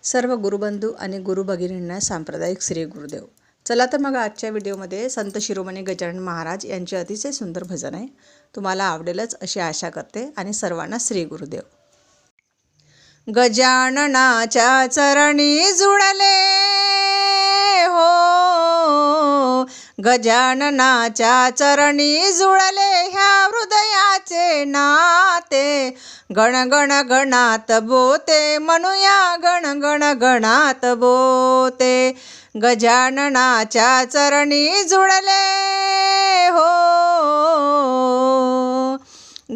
सर्व गुरुबंधू आणि गुरुभगिनींना सांप्रदायिक श्री गुरुदेव. चला तर मग आजच्या व्हिडिओमध्ये संत शिरोमणी गजानन महाराज यांचे अतिशय सुंदर भजन आहे. तुम्हाला आवडेलच अशी आशा करते आणि सर्वांना श्री गुरुदेव. गजाननाच्या चरणी जुळले हो, गजाननाच्या चरणी जुळले ह्या हृदयाचे नाते. गण गण गणात बोते म्हणूया गण गण गणात बोते. गजाननाच्या चरणी जुळले हो,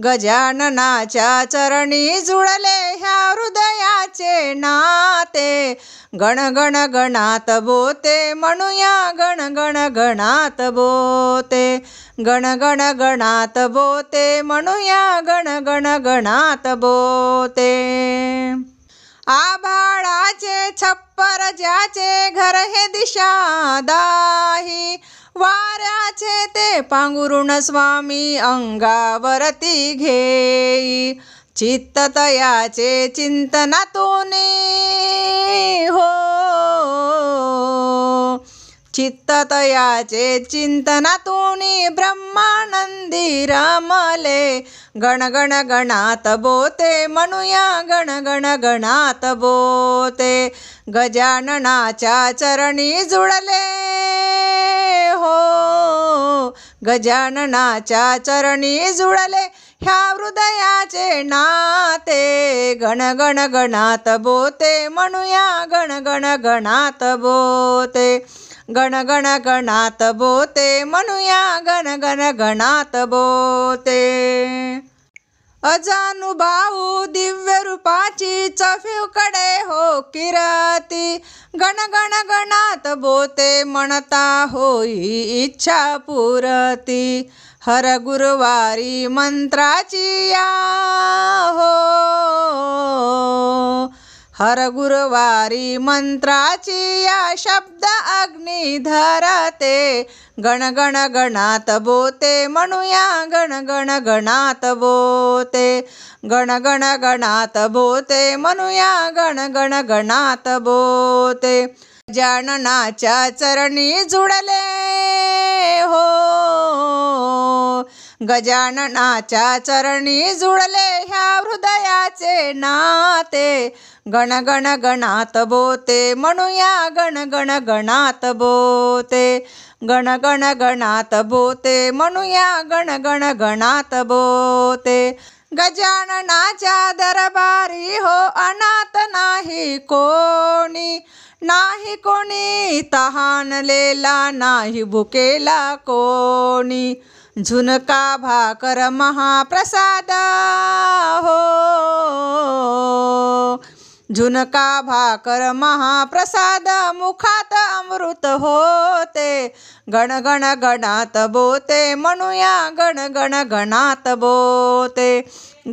गजाननाच्या चरणी जुळले ह्या हृदयाचे नाते. गण गण गणात बोते म्हणूया गण गण गणात बोते. गण गण गणात बोते म्हणूया गण गण गणात बोते. आभाळाचे छप्पर ज्याचे घर हे दिशा दाही, वाऱ्याचे ते पांघरुण स्वामी अंगावरती घेई. चित्त तयाचे चिंतनातून हो, चित्त तयाचे चिंतनातून ब्रह्मानंदी रमले. गण गण गणात बोते म्हणूया गण गण गणात बोते. गजाननाच्या चरणी जुळले हो, गजाननाच्या चरणी जुळले ह्या हृदयाचे नाते. गण गण गणात बोते म्हणूया गण गण गणात बोते. गण गण गणात बोते म्हणूया गण गण गणात बोते. अजानुभाऊ दिव्य रूपाची चफीवकडे हो किराती. गण गण गणात बोते म्हणता होई इच्छा पुरती. हर गुरुवारी मंत्राची या हो, हर गुरुवारी मंत्राची या शब्द अग्नी धरते. गण गण गणात बोते म्हणूया गण गण गणात बोते. गण गण गणात बोते म्हणूया गण गण गणात बोते. गजाननाच्या चरणी जुळले हो, गजाननाच्या चरणी जुळले ह्या हृदयाचे नाते. गण गण गणात बोते म्हणूया गण गण गणात बोते. गण गण गणात बोते म्हणूया गण गण गणात बोते. गजाननाच्या दरबारी हो अनाथ नाही कोणी, नाही कोणी तहानलेला नाही भुकेला कोणी. झुणका भाकर महाप्रसाद हो, झुणका भाकर महाप्रसाद मुखात अमृत होते. गण गण गणात बोते म्हणूया गण गण गणात बोते.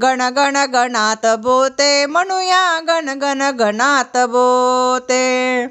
गण गण गणात बोते म्हणूया गण गण गणात बोते.